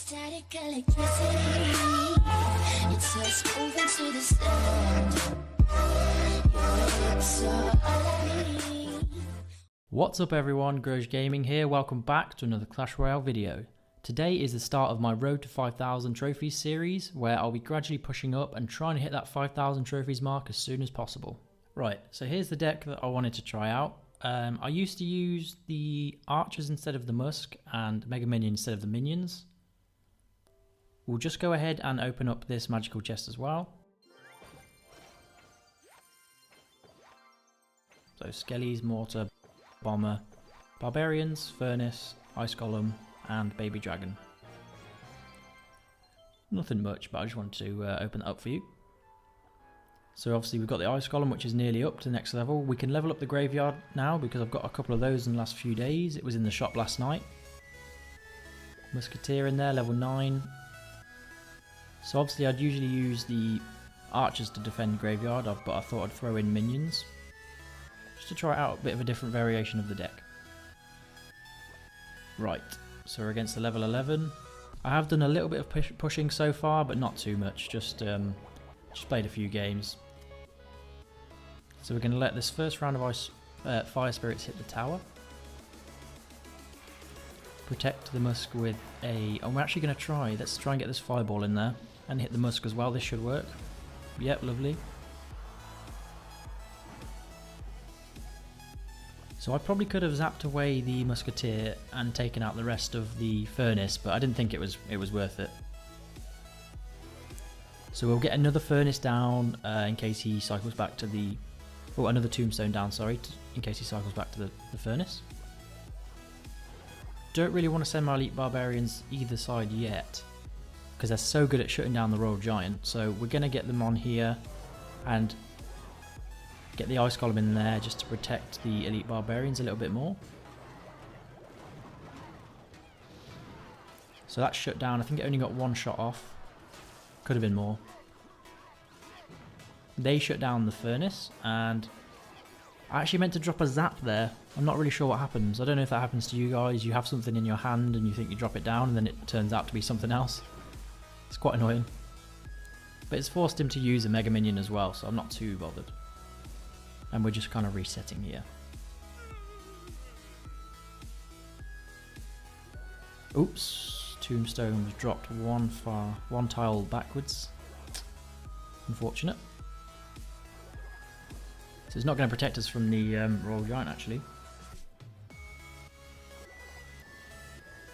Static electricity. It's us moving to the sound. Your lips are all I need. What's up everyone, Grudge Gaming here, welcome back to another Clash Royale video. Today is the start of my Road to 5,000 Trophies series, where I'll be gradually pushing up and trying to hit that 5,000 Trophies mark as soon as possible. Right, so here's the deck that I wanted to try out. I used to use the Archers instead of the Musk and Mega Minion instead of the Minions. We'll just go ahead and open up this magical chest as well. So Skellies, Mortar, Bomber, Barbarians, Furnace, Ice Golem and Baby Dragon. Nothing much, but I just wanted to open it up for you. So obviously we've got the Ice Golem, which is nearly up to the next level. We can level up the Graveyard now because I've got a couple of those in the last few days. It was in the shop last night. Musketeer in there, level 9. So obviously I'd usually use the Archers to defend Graveyard, but I thought I'd throw in Minions just to try out a bit of a different variation of the deck. Right, so we're against the level 11. I have done a little bit of pushing so far, but not too much, just played a few games. So we're going to let this first round of Fire Spirits hit the tower. Protect the Musk with a... Oh, we're actually going to try. Let's try and get this Fireball in there and hit the Musk as well. This should work. Yep, lovely. So I probably could have zapped away the Musketeer and taken out the rest of the Furnace, but I didn't think it was worth it. So we'll get another Furnace down in case he cycles back to the... Oh, another Tombstone down, sorry, in case he cycles back to the Furnace. Don't really want to send my Elite Barbarians either side yet, because they're so good at shutting down the Royal Giant. So we're going to get them on here and get the Ice Golem in there just to protect the Elite Barbarians a little bit more. So that's shut down. I think it only got one shot off. Could have been more. They shut down the Furnace, and I actually meant to drop a Zap there. I'm not really sure what happens. I don't know if that happens to you guys. You have something in your hand and you think you drop it down and then it turns out to be something else. It's quite annoying. But it's forced him to use a Mega Minion as well, so I'm not too bothered. And we're just kind of resetting here. Oops, Tombstone was dropped one tile backwards. Unfortunate. So it's not going to protect us from the Royal Giant actually.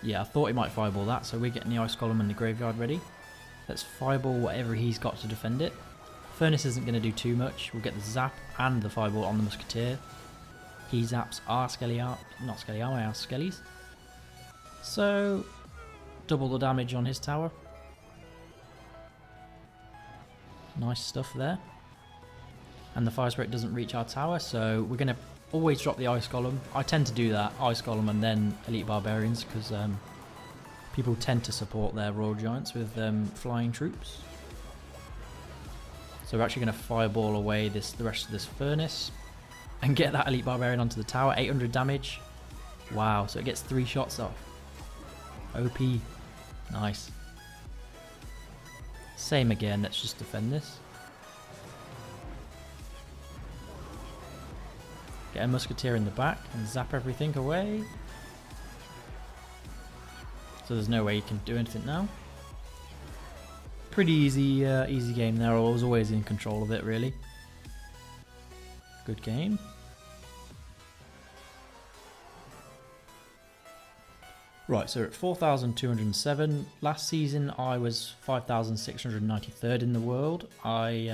Yeah, I thought he might Fireball that, so we're getting the Ice Golem and the Graveyard ready. Let's Fireball whatever he's got to defend it. Furnace isn't going to do too much. We'll get the Zap and the Fireball on the Musketeer. He zaps our Skellies. So, double the damage on his tower. Nice stuff there. And the Fire Spirit doesn't reach our tower, so we're going to always drop the Ice Golem. I tend to do that, Ice Golem and then Elite Barbarians, because people tend to support their Royal Giants with flying troops. So we're actually going to Fireball away the rest of this Furnace and get that Elite Barbarian onto the tower. 800 damage. Wow, so it gets 3 shots off. OP. Nice. Same again, let's just defend this. Get a Musketeer in the back and zap everything away. So there's no way you can do anything now. Pretty easy game there. I was always in control of it, really. Good game. Right, so we're at 4,207. Last season I was 5,693rd in the world. I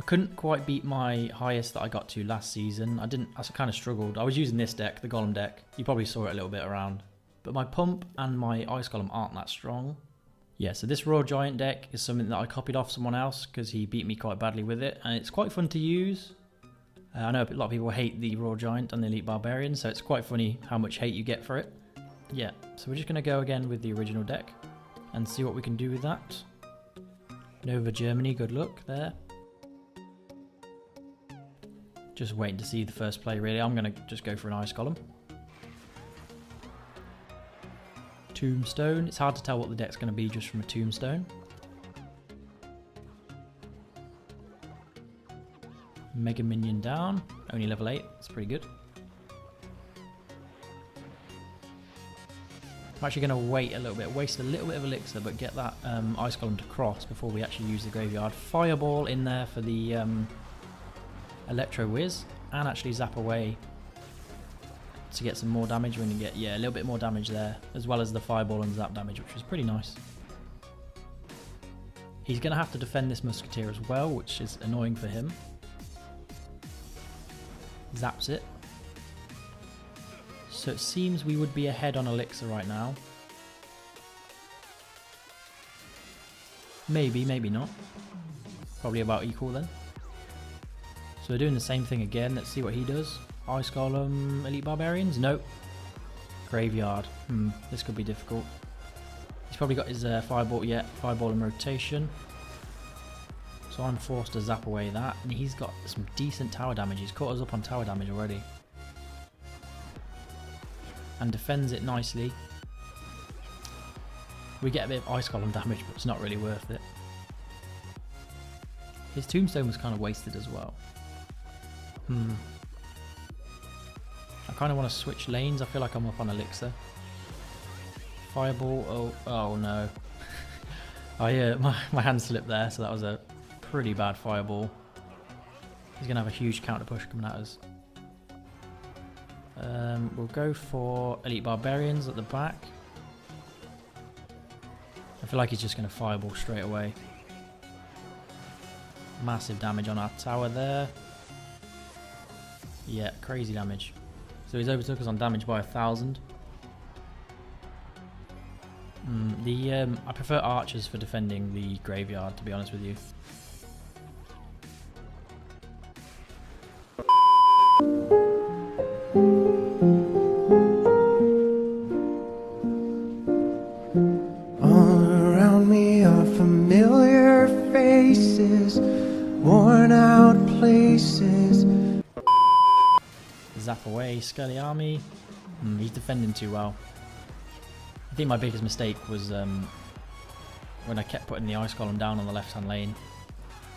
couldn't quite beat my highest that I got to last season. I kind of struggled. I was using this deck, the Golem deck. You probably saw it a little bit around. But my Pump and my Ice Golem aren't that strong. Yeah, so this Royal Giant deck is something that I copied off someone else because he beat me quite badly with it. And it's quite fun to use. I know a lot of people hate the Royal Giant and the Elite Barbarian, so it's quite funny how much hate you get for it. Yeah, so we're just going to go again with the original deck and see what we can do with that. Nova Germany, good luck there. Just waiting to see the first play really. I'm going to just go for an Ice Golem. Tombstone. It's hard to tell what the deck's going to be just from a Tombstone. Mega Minion down. Only level 8. That's pretty good. I'm actually going to wait a little bit, waste a little bit of elixir, but get that Ice Golem to cross before we actually use the graveyard. Fireball in there for the Electro Whiz, and actually zap away to get some more damage when you get, yeah, a little bit more damage there, as well as the Fireball and zap damage, which was pretty nice. He's going to have to defend this Musketeer as well, which is annoying for him. Zaps it. So it seems we would be ahead on elixir right now. Maybe, maybe not. Probably about equal then. So we're doing the same thing again. Let's see what he does. Ice Golem, Elite Barbarians? Nope. Graveyard. This could be difficult. He's probably got his Fireball yet. Fireball in rotation. So I'm forced to zap away that. And he's got some decent tower damage. He's caught us up on tower damage already. And defends it nicely. We get a bit of Ice Golem damage, but it's not really worth it. His Tombstone was kind of wasted as well. I kind of want to switch lanes. I feel like I'm up on elixir. Fireball. Oh no. My hand slipped there, so that was a pretty bad fireball. He's going to have a huge counter push coming at us. We'll go for Elite Barbarians at the back. I feel like he's just going to fireball straight away. Massive damage on our tower there. Yeah, crazy damage. So he's overtook us on damage by 1,000. I prefer archers for defending the graveyard, to be honest with you. All around me are familiar faces, worn out places. Zap away, Skelly Army. He's defending too well. I think my biggest mistake was when I kept putting the Ice Golem down on the left hand lane.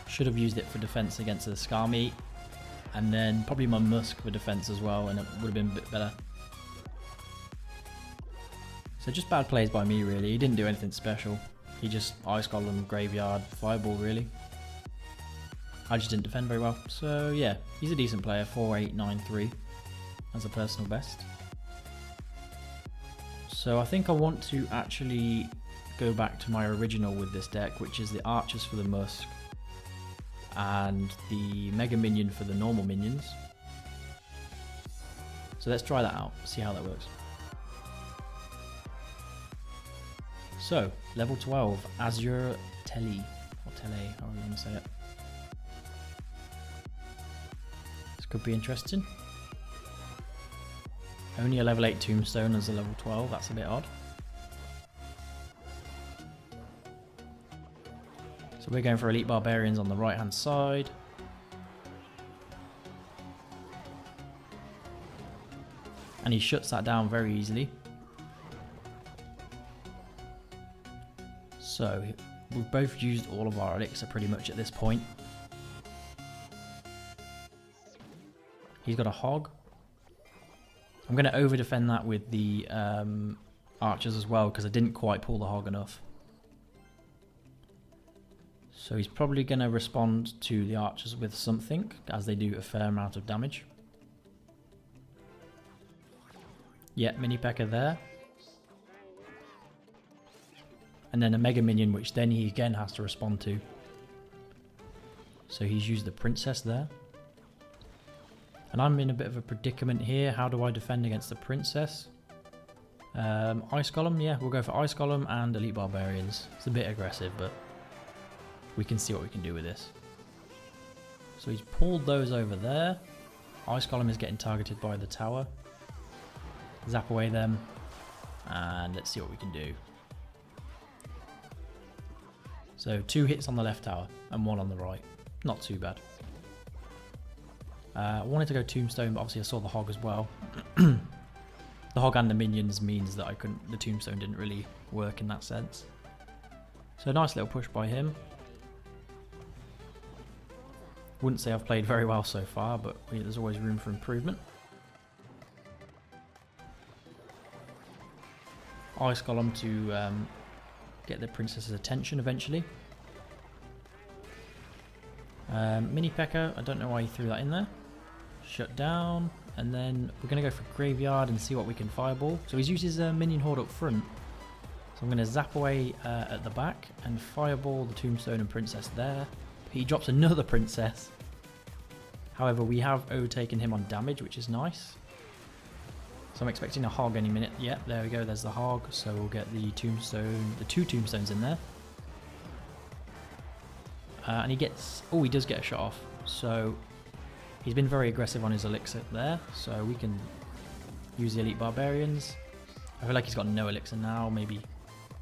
Should have used it for defense against the Skarmy, and then probably my Musk for defense as well, and it would have been a bit better. So just bad plays by me really. He didn't do anything special. He just Ice Golem, Graveyard, Fireball really. I just didn't defend very well. So yeah, he's a decent player, 4893 as a personal best. So I think I want to actually go back to my original with this deck, which is the Archers for the Musk and the Mega Minion for the normal minions. So let's try that out, see how that works. So, level 12, Azure Tele, or Tele, however you want to say it. This could be interesting. Only a level 8 Tombstone as a level 12, that's a bit odd. So we're going for Elite Barbarians on the right hand side. And he shuts that down very easily. So we've both used all of our elixir pretty much at this point. He's got a hog. I'm going to over defend that with the archers as well, because I didn't quite pull the hog enough. So he's probably going to respond to the archers with something, as they do a fair amount of damage. Yeah, Mini P.E.K.K.A there. And then a Mega Minion, which then he again has to respond to. So he's used the Princess there. And I'm in a bit of a predicament here. How do I defend against the Princess? Ice Golem, yeah, we'll go for Ice Golem and Elite Barbarians. It's a bit aggressive, but we can see what we can do with this. So he's pulled those over there. Ice Golem is getting targeted by the tower. Zap away them. And let's see what we can do. So 2 hits on the left tower and 1 on the right. Not too bad. I wanted to go Tombstone, but obviously I saw the hog as well. The the hog and the minions means that the tombstone didn't really work in that sense. So nice little push by him. Wouldn't say I've played very well so far, but there's always room for improvement. Ice Golem to get the princess's attention eventually. Mini P.E.K.K.A, I don't know why he threw that in there. Shut down, and then we're going to go for Graveyard and see what we can fireball. So he's used his minion horde up front. So I'm going to zap away at the back and fireball the tombstone and princess there. He drops another princess. However, we have overtaken him on damage, which is nice. So I'm expecting a hog any minute. Yep, there we go, there's the hog. So we'll get the tombstone, the 2 tombstones in there. And he gets, oh, he does get a shot off. So he's been very aggressive on his elixir there. So we can use the elite barbarians. I feel like he's got no elixir now, maybe.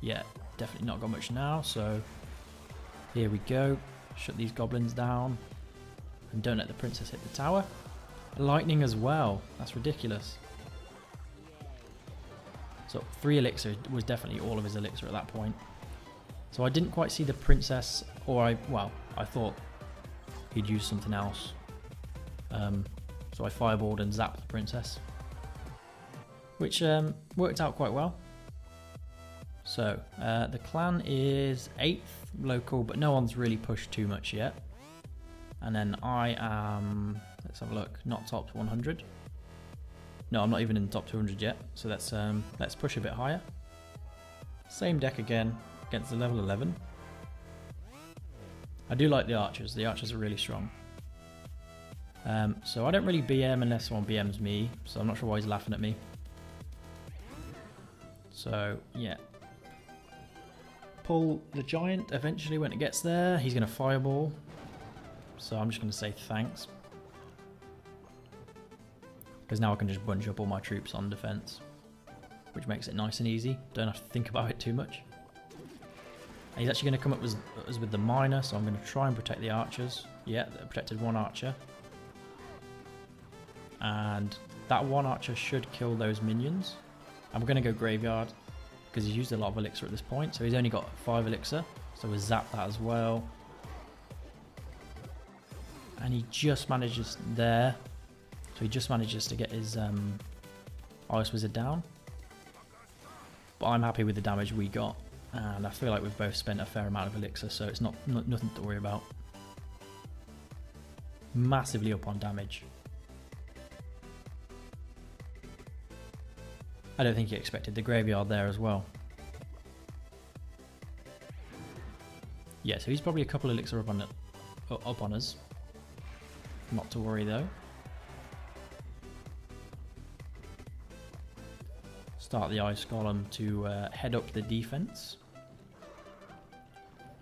Yeah, definitely not got much now. So here we go. Shut these goblins down. And don't let the princess hit the tower. Lightning as well. That's ridiculous. So 3 elixir was definitely all of his elixir at that point. So I didn't quite see the princess, or I thought he'd use something else. So I fireballed and zapped the princess, which worked out quite well. So the clan is 8th local, but no one's really pushed too much yet. And then I am, let's have a look, not top 100. No, I'm not even in the top 200 yet. So let's push a bit higher. Same deck again against the level 11. I do like the archers. The archers are really strong. So I don't really BM unless someone BMs me. So I'm not sure why he's laughing at me. So yeah. Pull the giant eventually when it gets there. He's going to fireball. So I'm just going to say thanks. Because now I can just bunch up all my troops on defense. Which makes it nice and easy. Don't have to think about it too much. And he's actually going to come up with the miner. So I'm going to try and protect the archers. Yeah, they protected 1 archer. And that 1 archer should kill those minions. I'm going to go graveyard. Because he's used a lot of elixir at this point. So he's only got 5 elixir. So we'll zap that as well. And he just manages there. So he just manages to get his Ice Wizard down. But I'm happy with the damage we got. And I feel like we've both spent a fair amount of elixir. So it's nothing to worry about. Massively up on damage. I don't think he expected the graveyard there as well. Yeah, so he's probably a couple of elixir up on us. Not to worry though. Start the Ice Golem to head up the defense.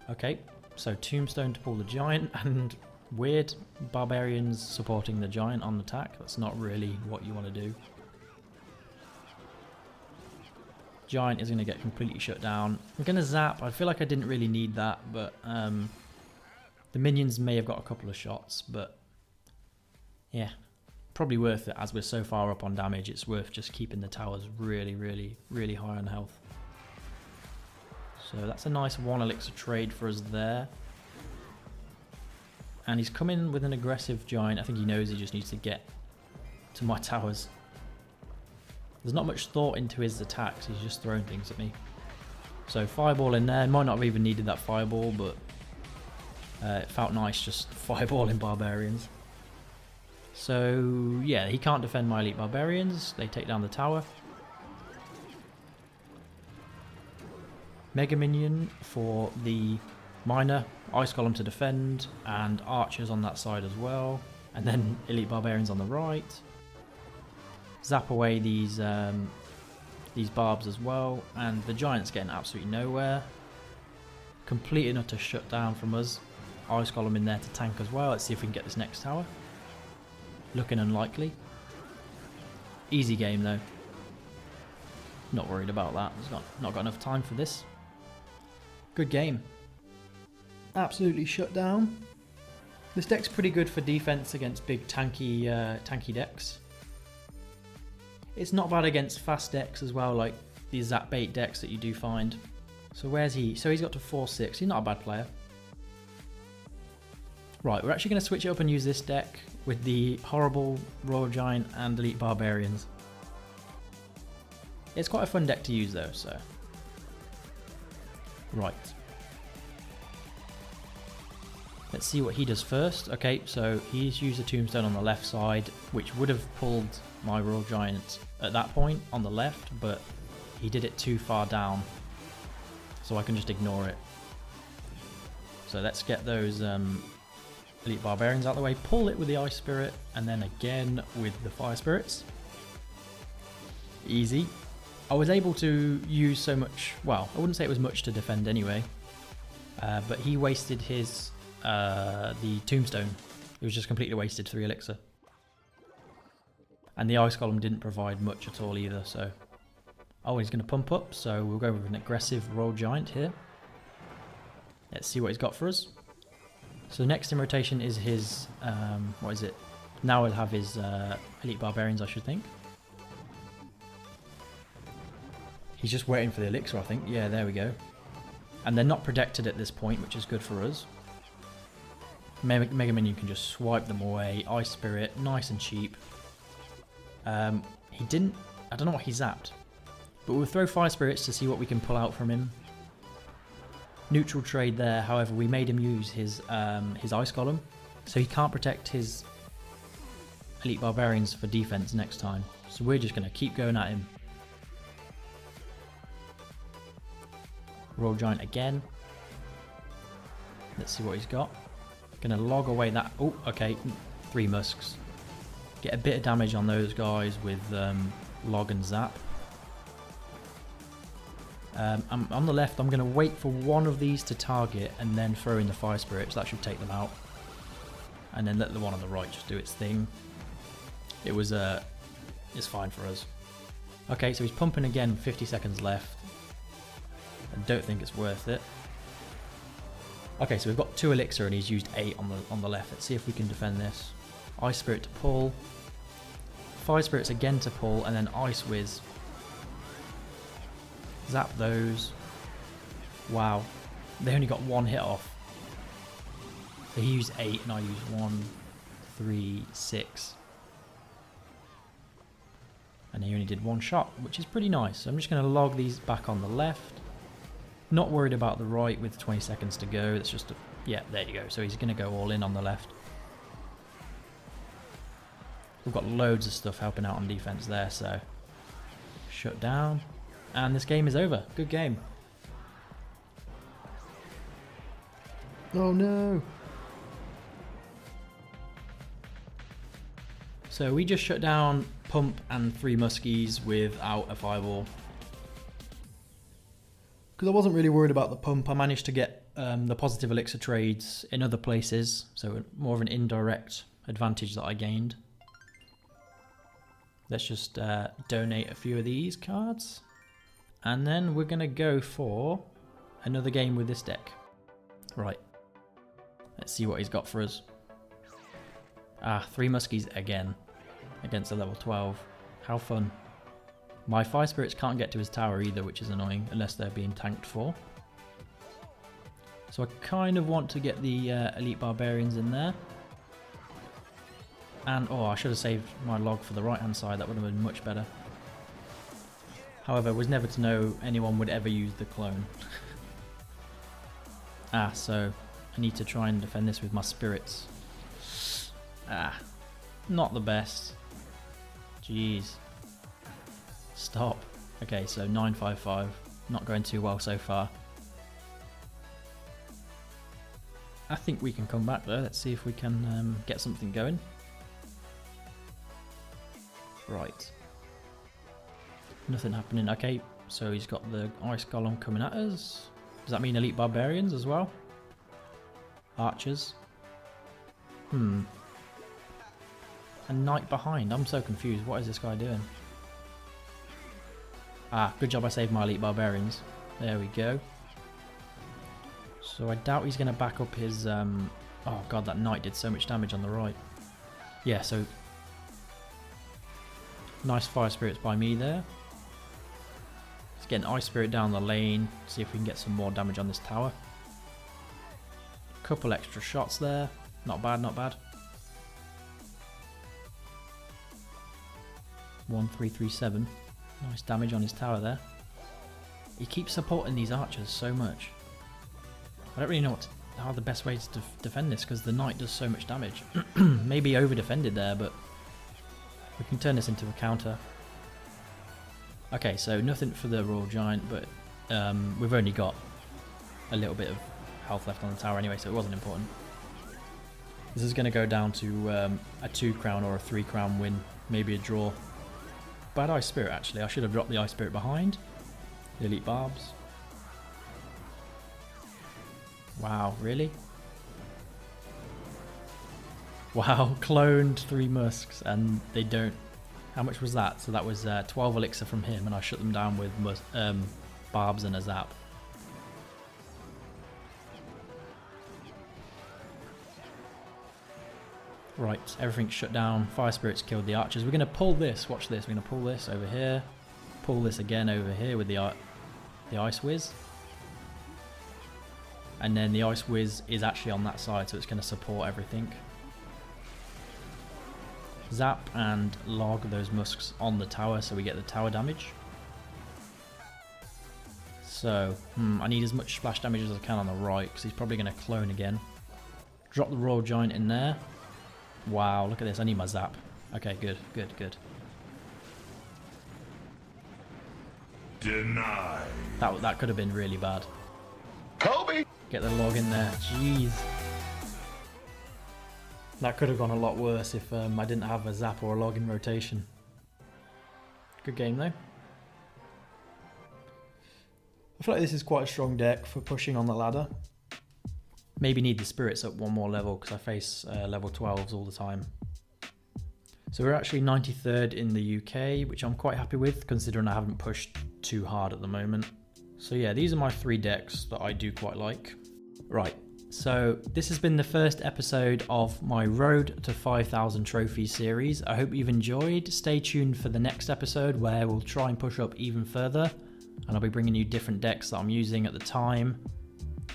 Okay, so Tombstone to pull the Giant and weird Barbarians supporting the Giant on attack. That's not really what you want to do. Giant is going to get completely shut down. I'm going to zap. I feel like I didn't really need that, but the minions may have got a couple of shots, but yeah, probably worth it as we're so far up on damage. It's worth just keeping the towers really, really, really high on health. So that's a nice 1 elixir trade for us there. And he's come in with an aggressive Giant. I think he knows he just needs to get to my towers. There's not much thought into his attacks, he's just throwing things at me. So fireball in there, might not have even needed that fireball, but it felt nice just fireballing barbarians. So yeah, he can't defend my elite barbarians, they take down the tower. Mega Minion for the miner, Ice Golem to defend, and archers on that side as well. And then elite barbarians on the right. Zap away these barbs as well, and the Giant's getting absolutely nowhere. Complete and utter shutdown from us. Ice Golem in there to tank as well. Let's see if we can get this next tower. Looking unlikely. Easy game though. Not worried about that. He's not got enough time for this. Good game. Absolutely shut down. This deck's pretty good for defense against big tanky decks. It's not bad against fast decks as well, like the Zap Bait decks that you do find. So where's he? So he's got to 4-6. He's not a bad player. Right, we're actually going to switch it up and use this deck with the horrible Royal Giant and Elite Barbarians. It's quite a fun deck to use though, so... Right. Let's see what he does first. Okay, so he's used a Tombstone on the left side, which would have pulled my Royal Giant at that point on the left, but he did it too far down, so I can just ignore it. So let's get those Elite Barbarians out of the way, pull it with the Ice Spirit, and then again with the Fire Spirits. Easy. I was able to use so much, well, I wouldn't say it was much to defend anyway, but he wasted his the Tombstone. It was just completely wasted 3 elixir. And the Ice Golem didn't provide much at all either, so... Oh, he's going to pump up, so we'll go with an aggressive Royal Giant here. Let's see what he's got for us. So next in rotation is his... what is it? Now we'll have his Elite Barbarians, I should think. He's just waiting for the elixir, I think. Yeah, there we go. And they're not protected at this point, which is good for us. Mega Minion can just swipe them away. Ice Spirit, nice and cheap. He didn't... I don't know what he zapped. But we'll throw Fire Spirits to see what we can pull out from him. Neutral trade there, however, we made him use his Ice Golem. So he can't protect his Elite Barbarians for defense next time. So we're just going to keep going at him. Royal Giant again. Let's see what he's got. Gonna log away that. Oh, okay. 3 musks. Get a bit of damage on those guys with log and zap. On the left, I'm gonna wait for one of these to target and then throw in the Fire Spirits. That should take them out. And then let the one on the right just do its thing. It was it's fine for us. Okay, so he's pumping again. 50 seconds left. I don't think it's worth it. Okay, so we've got 2 elixir and he's used 8 on the left. Let's see if we can defend this. Ice Spirit to pull. Fire Spirits again to pull, and then Ice Whiz. Zap those. Wow. They only got 1 hit off. So he used 8 and I used 1, 3, 6. And he only did 1 shot, which is pretty nice. So I'm just going to log these back on the left. Not worried about the right with 20 seconds to go. That's just a... Yeah, there you go. So he's going to go all in on the left. We've got loads of stuff helping out on defense there, so... Shut down. And this game is over. Good game. Oh no! So we just shut down Pump and 3 Muskies without a fireball. Because I wasn't really worried about the Pump. I managed to get the positive elixir trades in other places, so more of an indirect advantage that I gained. Let's just donate a few of these cards. And then we're going to go for another game with this deck. Right. Let's see what he's got for us. 3 Muskies again. Against a level 12. How fun. My Fire Spirits can't get to his tower either, which is annoying, unless they're being tanked for. So I kind of want to get the Elite Barbarians in there. And, oh, I should have saved my log for the right-hand side. That would have been much better. However, it was never to know anyone would ever use the clone. So I need to try and defend this with my spirits. Not the best. Jeez. Stop. Okay, so 955. Not going too well so far. I think we can come back though. Let's see if we can get something going. Right. Nothing happening. Okay, so he's got the Ice Golem coming at us. Does that mean Elite Barbarians as well? Archers. A knight behind. I'm so confused. What is this guy doing? Good job I saved my Elite Barbarians. There we go. So I doubt he's going to back up his... Oh god, that knight did so much damage on the right. Yeah, so... Nice Fire Spirits by me there. Let's get an Ice Spirit down the lane, see if we can get some more damage on this tower. Couple extra shots there. Not bad, not bad. 1337. Nice damage on his tower there. He keeps supporting these archers so much. I don't really know how the best way to defend this, because the knight does so much damage. Maybe over defended there, but we can turn this into a counter. Okay, so nothing for the Royal Giant, but we've only got a little bit of health left on the tower anyway, so it wasn't important. This is going to go down to a 2 crown or a 3 crown win, maybe a draw. Bad Ice Spirit actually, I should have dropped the Ice Spirit behind. The Elite Barbs. Wow, really? Wow, cloned 3 Musks and they don't... How much was that? So that was 12 Elixir from him and I shut them down with Barbs and a Zap. Right, everything's shut down. Fire Spirits killed the archers. We're going to pull this. Watch this. We're going to pull this over here. Pull this again over here with the Ice Whiz. And then the Ice Whiz is actually on that side, so it's going to support everything. Zap and log those Musks on the tower so we get the tower damage. So, I need as much splash damage as I can on the right, because he's probably going to clone again. Drop the Royal Giant in there. Wow, look at this. I need my Zap. Okay, good, good, good. Denied. That could have been really bad. Kobe! Get the log in there. Jeez. That could have gone a lot worse if I didn't have a Zap or a log in rotation. Good game though. I feel like this is quite a strong deck for pushing on the ladder. Maybe need the spirits up one more level because I face level 12s all the time. So we're actually 93rd in the UK, which I'm quite happy with considering I haven't pushed too hard at the moment. So yeah, these are my 3 decks that I do quite like. Right, so this has been the first episode of my Road to 5,000 Trophies series. I hope you've enjoyed. Stay tuned for the next episode where we'll try and push up even further. And I'll be bringing you different decks that I'm using at the time.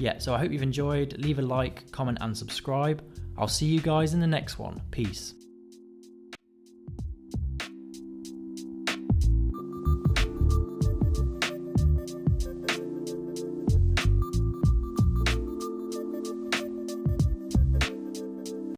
Yeah, so I hope you've enjoyed. Leave a like, comment and subscribe. I'll see you guys in the next one. Peace.